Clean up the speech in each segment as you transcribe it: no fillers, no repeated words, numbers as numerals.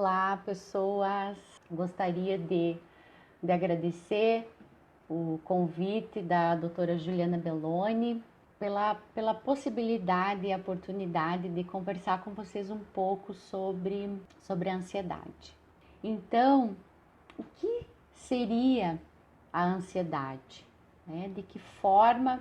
Olá, pessoas! Gostaria de agradecer o convite da doutora Juliana Belloni pela possibilidade e a oportunidade de conversar com vocês um pouco sobre a ansiedade. Então, o que seria a ansiedade? De que forma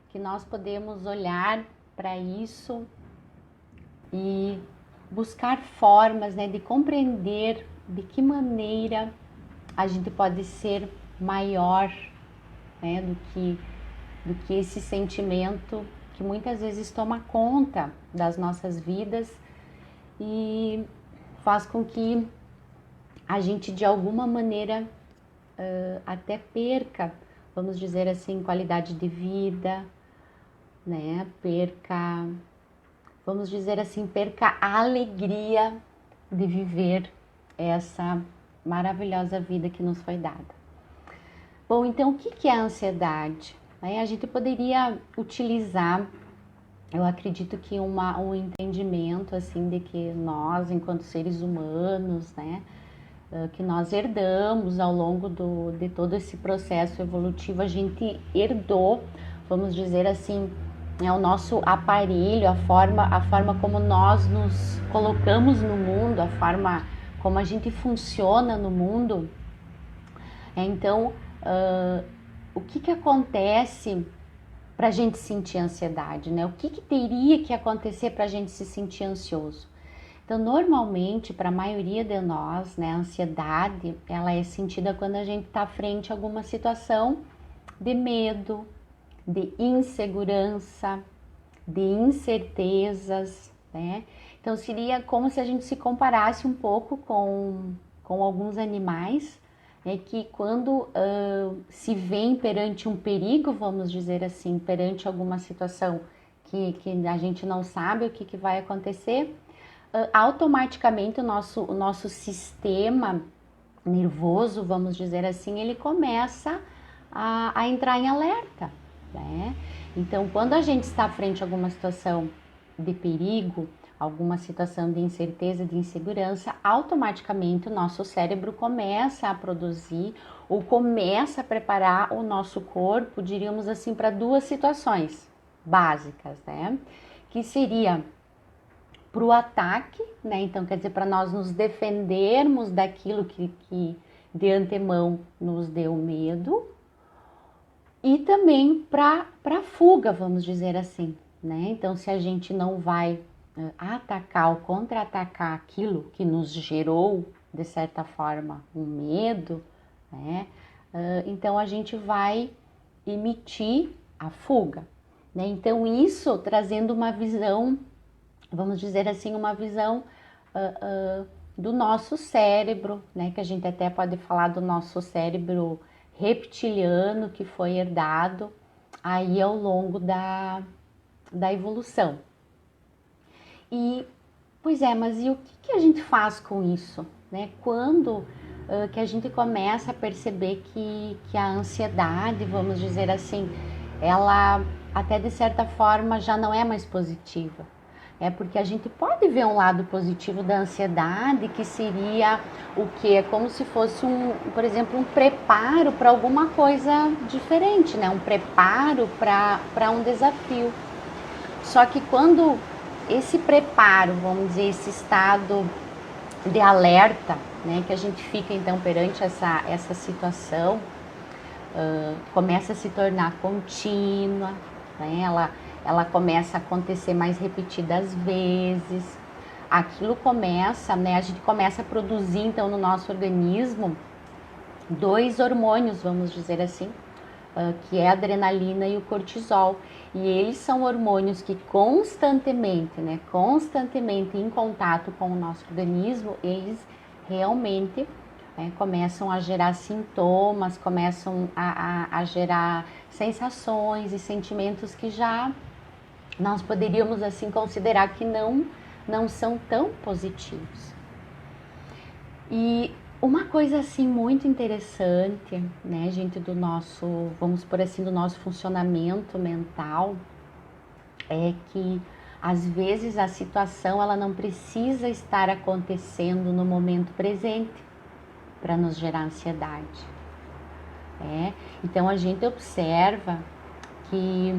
que nós podemos olhar para isso e buscar formas de compreender de que maneira a gente pode ser maior do que esse sentimento que muitas vezes toma conta das nossas vidas e faz com que a gente de alguma maneira até perca, vamos dizer assim, qualidade de vida, perca, vamos dizer assim, perca a alegria de viver essa maravilhosa vida que nos foi dada. Bom, então o que é a ansiedade? A gente poderia utilizar, eu acredito que um entendimento assim de que nós, enquanto seres humanos, que nós herdamos ao longo de todo esse processo evolutivo, a gente herdou, vamos dizer assim, o nosso aparelho, a forma como nós nos colocamos no mundo, a forma como a gente funciona no mundo. Então, o que acontece para a gente sentir ansiedade, O que teria que acontecer para a gente se sentir ansioso? Então, normalmente, para a maioria de nós, a ansiedade, ela é sentida quando a gente está frente a alguma situação de medo, de insegurança, de incertezas, Então, seria como se a gente se comparasse um pouco com alguns animais, que quando se vêem perante um perigo, vamos dizer assim, perante alguma situação que a gente não sabe o que vai acontecer, automaticamente o nosso sistema nervoso, vamos dizer assim, ele começa a entrar em alerta, Então, quando a gente está frente a alguma situação de perigo, alguma situação de incerteza, de insegurança, automaticamente o nosso cérebro começa a produzir ou começa a preparar o nosso corpo, diríamos assim, para duas situações básicas, Que seria para o ataque, Então, quer dizer, para nós nos defendermos daquilo que de antemão nos deu medo, e também para a fuga, vamos dizer assim, Então, se a gente não vai atacar ou contra-atacar aquilo que nos gerou, de certa forma, um medo, então a gente vai emitir a fuga, Então, isso trazendo uma visão, vamos dizer assim, uma visão do nosso cérebro, Que a gente até pode falar do nosso cérebro reptiliano, que foi herdado aí ao longo da evolução. Mas e o que a gente faz com isso, Quando que a gente começa a perceber que a ansiedade, vamos dizer assim, ela até de certa forma já não é mais positiva. Porque a gente pode ver um lado positivo da ansiedade, que seria o quê? É como se fosse por exemplo, um preparo para alguma coisa diferente, Um preparo para um desafio. Só que quando esse preparo, vamos dizer, esse estado de alerta, que a gente fica então perante essa situação, começa a se tornar contínua, ela começa a acontecer mais repetidas vezes, aquilo começa, a gente começa a produzir então no nosso organismo dois hormônios, vamos dizer assim, que é a adrenalina e o cortisol, e eles são hormônios que constantemente em contato com o nosso organismo, eles realmente começam a gerar sintomas, começam a gerar sensações e sentimentos que já nós poderíamos assim considerar que não são tão positivos. E uma coisa assim muito interessante, gente, do nosso, vamos por assim, do nosso funcionamento mental, é que Às vezes a situação ela não precisa estar acontecendo no momento presente para nos gerar ansiedade. Então a gente observa que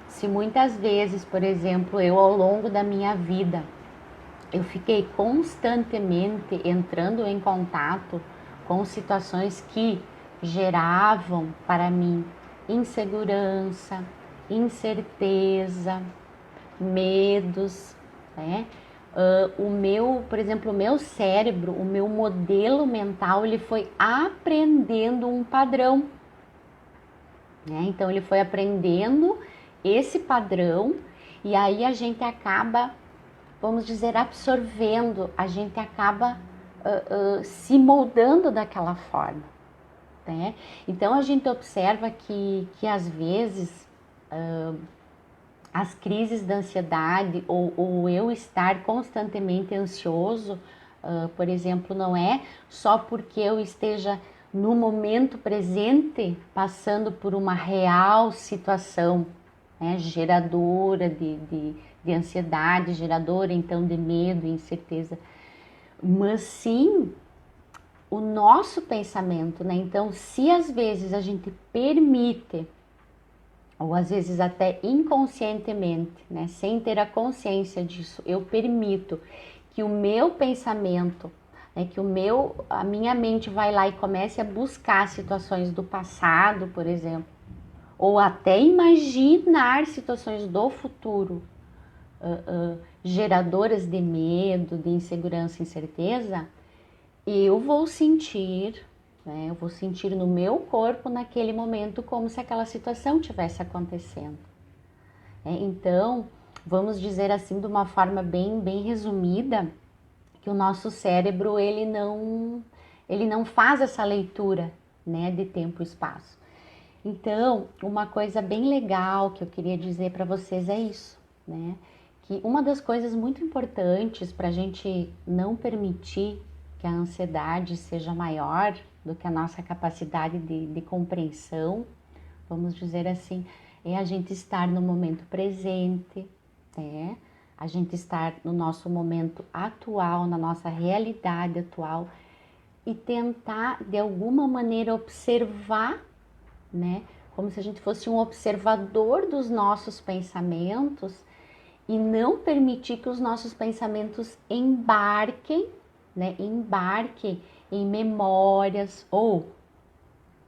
se muitas vezes, por exemplo, eu ao longo da minha vida, eu fiquei constantemente entrando em contato com situações que geravam para mim insegurança, incerteza, medos, né? Por exemplo, o meu cérebro, o meu modelo mental, ele foi aprendendo um padrão, né? Então ele foi aprendendo esse padrão e aí a gente acaba, vamos dizer, absorvendo, a gente acaba se moldando daquela forma, né? Então a gente observa que às vezes as crises da ansiedade ou eu estar constantemente ansioso, por exemplo, não é só porque eu esteja no momento presente passando por uma real situação, né, geradora de ansiedade, geradora então de medo e incerteza, mas sim o nosso pensamento, né? Então, se às vezes a gente permite, ou às vezes até inconscientemente, né, sem ter a consciência disso, eu permito que o meu pensamento, né, a minha mente vai lá e comece a buscar situações do passado, por exemplo, ou até imaginar situações do futuro, geradoras de medo, de insegurança, incerteza, eu vou sentir, né, eu vou sentir no meu corpo naquele momento como se aquela situação tivesse acontecendo. Então, vamos dizer assim, de uma forma bem resumida, que o nosso cérebro ele não faz essa leitura, né, de tempo e espaço. Então, uma coisa bem legal que eu queria dizer para vocês é isso, né? Que uma das coisas muito importantes para a gente não permitir que a ansiedade seja maior do que a nossa capacidade de compreensão, vamos dizer assim, é a gente estar no momento presente, né? A gente estar no nosso momento atual, na nossa realidade atual e tentar de alguma maneira observar, né? Como se a gente fosse um observador dos nossos pensamentos e não permitir que os nossos pensamentos embarquem, né? Embarquem em memórias ou,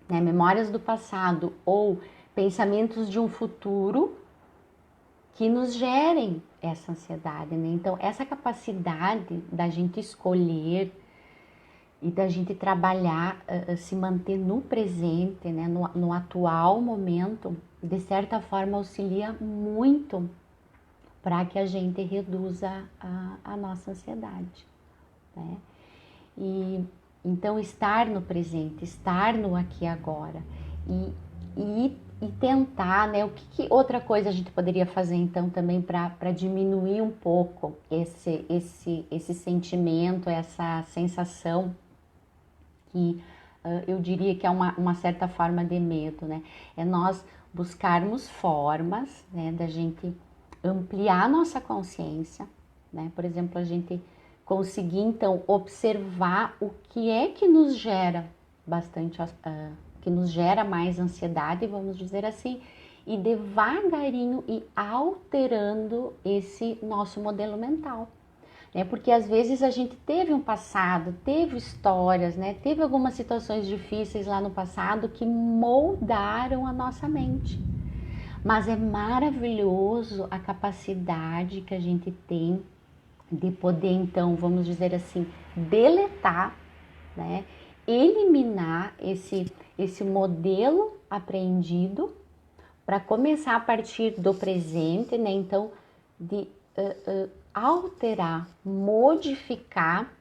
né, memórias do passado ou pensamentos de um futuro que nos gerem essa ansiedade, né? Então, essa capacidade da gente escolher e da gente trabalhar, se manter no presente, né, no atual momento, de certa forma auxilia muito para que a gente reduza a nossa ansiedade, né? E então estar no presente, estar no aqui e agora e tentar, né? Que outra coisa a gente poderia fazer então também para diminuir um pouco esse sentimento, essa sensação que eu diria que é uma certa forma de medo, né? É nós buscarmos formas, né, da gente ampliar nossa consciência, né? Por exemplo, a gente conseguir então observar o que é que nos gera que nos gera mais ansiedade, vamos dizer assim, e devagarinho ir alterando esse nosso modelo mental. Porque às vezes a gente teve um passado, teve histórias, né? Teve algumas situações difíceis lá no passado que moldaram a nossa mente. Mas é maravilhoso a capacidade que a gente tem de poder, então, vamos dizer assim, deletar, né? Eliminar esse modelo aprendido para começar a partir do presente, né? Então, de alterar, modificar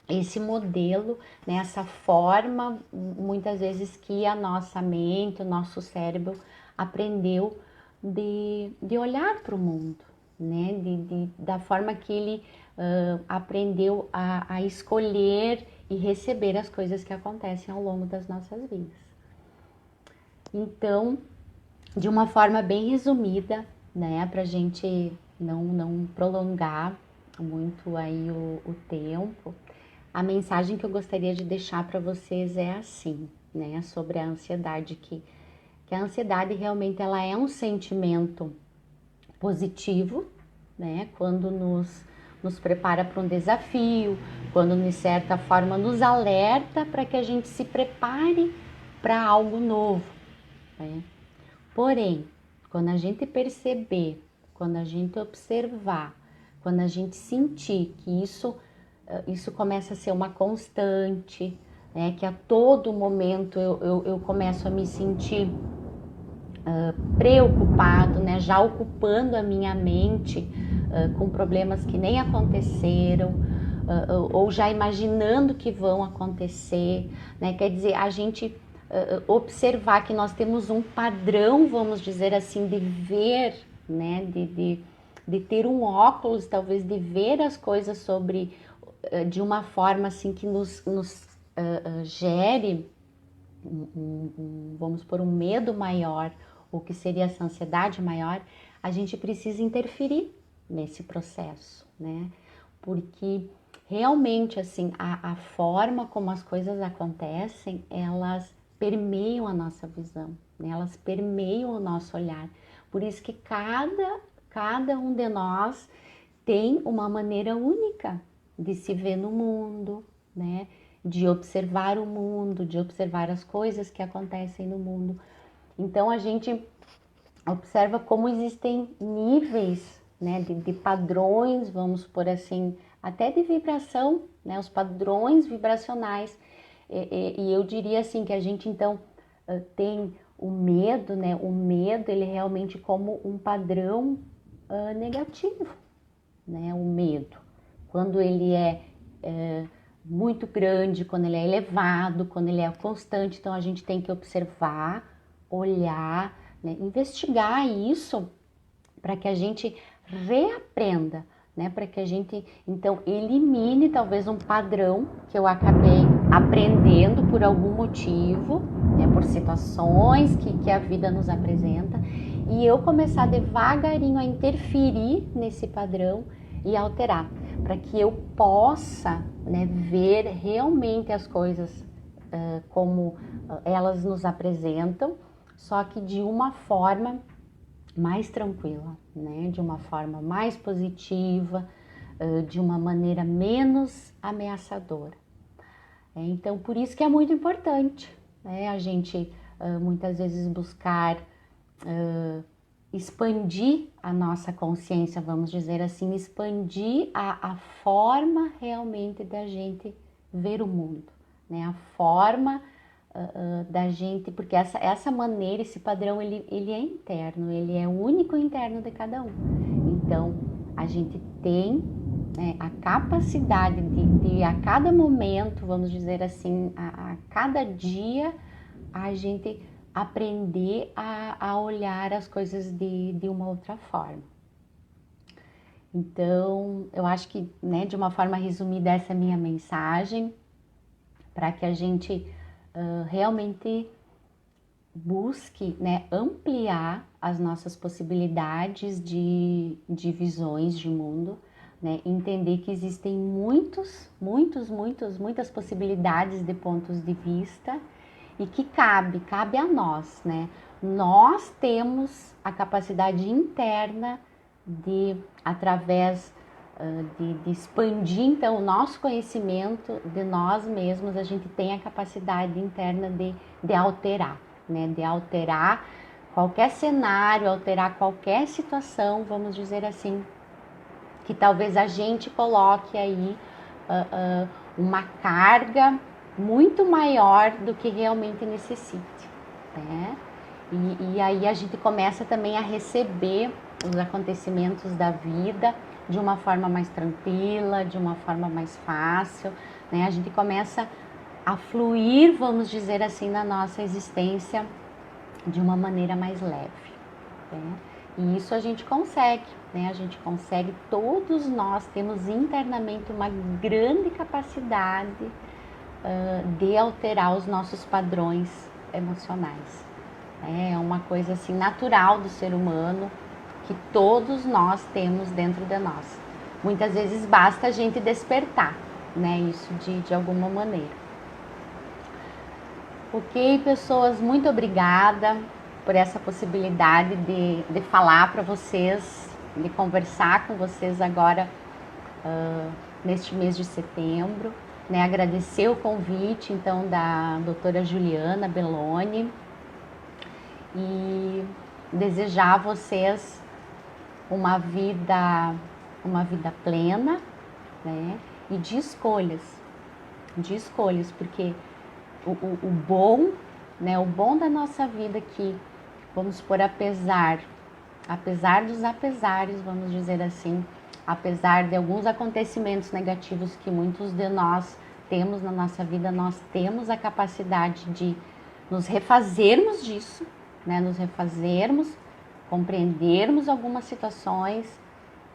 esse modelo, né, essa forma, muitas vezes que a nossa mente, o nosso cérebro aprendeu de olhar para o mundo, né, da forma que ele aprendeu a escolher e receber as coisas que acontecem ao longo das nossas vidas. Então, de uma forma bem resumida, né, para a gente não prolongar muito aí o tempo, a mensagem que eu gostaria de deixar para vocês é assim, né, sobre a ansiedade, que a ansiedade realmente ela é um sentimento positivo, né, quando nos prepara para um desafio, quando de certa forma nos alerta para que a gente se prepare para algo novo, né? Porém, quando a gente perceber, quando a gente observar, quando a gente sentir que isso começa a ser uma constante, né, que a todo momento eu começo a me sentir preocupado, né, já ocupando a minha mente com problemas que nem aconteceram, ou já imaginando que vão acontecer, né? Quer dizer, a gente observar que nós temos um padrão, vamos dizer assim, de ver, né, de ter um óculos, talvez, de ver as coisas sobre de uma forma assim que nos gere vamos por um medo maior, ou que seria essa ansiedade maior, a gente precisa interferir nesse processo, né? Porque realmente, assim, a forma como as coisas acontecem, elas permeiam a nossa visão, né? Elas permeiam o nosso olhar. Por isso que cada um de nós tem uma maneira única de se ver no mundo, né? De observar o mundo, de observar as coisas que acontecem no mundo. Então a gente observa como existem níveis, né, de padrões, vamos por assim, até de vibração, né, os padrões vibracionais. E eu diria assim que a gente então tem o medo, né? O medo ele realmente como um padrão negativo, né? O medo, quando ele é muito grande, quando ele é elevado, quando ele é constante, então a gente tem que observar, olhar, né? Investigar isso para que a gente reaprenda, né? Para que a gente então elimine talvez um padrão que eu acabei aprendendo por algum motivo, né? Por situações que a vida nos apresenta, e eu começar devagarinho a interferir nesse padrão e alterar, para que eu possa, né, ver realmente as coisas como elas nos apresentam, só que de uma forma mais tranquila, né, de uma forma mais positiva, de uma maneira menos ameaçadora. Então, por isso que é muito importante, né, a gente muitas vezes buscar expandir a nossa consciência, vamos dizer assim, expandir a forma realmente da gente ver o mundo, né? A forma da gente, porque essa maneira, esse padrão, ele é interno, ele é único e interno de cada um. Então, a gente tem a capacidade de a cada momento, vamos dizer assim, a cada dia, a gente aprender a olhar as coisas de uma outra forma. Então, eu acho que, né, de uma forma resumida, essa é a minha mensagem, para que a gente realmente busque, né, ampliar as nossas possibilidades de visões de mundo, né, entender que existem muitas possibilidades de pontos de vista, e que cabe a nós, né? Nós temos a capacidade interna de, através de expandir então o nosso conhecimento de nós mesmos, a gente tem a capacidade interna de alterar, né? De alterar qualquer cenário, alterar qualquer situação, vamos dizer assim, que talvez a gente coloque aí uma carga muito maior do que realmente necessite, né? E aí a gente começa também a receber os acontecimentos da vida de uma forma mais tranquila, de uma forma mais fácil, né? A gente começa a fluir, vamos dizer assim, na nossa existência de uma maneira mais leve, né? E isso a gente consegue, né? A gente consegue, todos nós temos internamente uma grande capacidade de alterar os nossos padrões emocionais. É uma coisa assim natural do ser humano, que todos nós temos dentro de nós. Muitas vezes basta a gente despertar, né, isso de alguma maneira. Ok, pessoas, muito obrigada por essa possibilidade de falar para vocês, de conversar com vocês agora neste mês de setembro, né? Agradecer o convite, então, da doutora Juliana Belloni e desejar a vocês uma vida plena, né? E de escolhas, porque o bom, né? O bom da nossa vida aqui, vamos por apesar dos apesares, vamos dizer assim, apesar de alguns acontecimentos negativos que muitos de nós temos na nossa vida, nós temos a capacidade de nos refazermos disso, né? Nos refazermos, compreendermos algumas situações,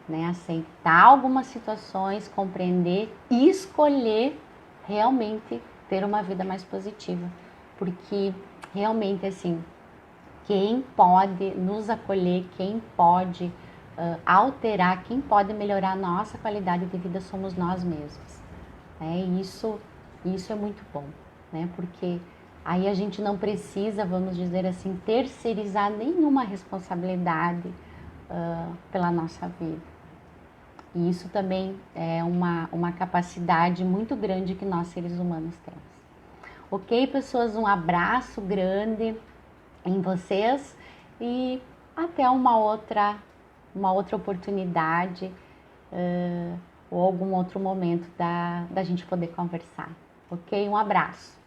né? Aceitar algumas situações, compreender e escolher realmente ter uma vida mais positiva, porque realmente assim, quem pode nos acolher, quem pode alterar, quem pode melhorar a nossa qualidade de vida somos nós mesmos. Isso é muito bom, né? Porque aí a gente não precisa, vamos dizer assim, terceirizar nenhuma responsabilidade pela nossa vida. E isso também é uma capacidade muito grande que nós seres humanos temos. Ok, pessoas? Um abraço grande em vocês e até uma outra oportunidade ou algum outro momento da gente poder conversar. Ok? Um abraço.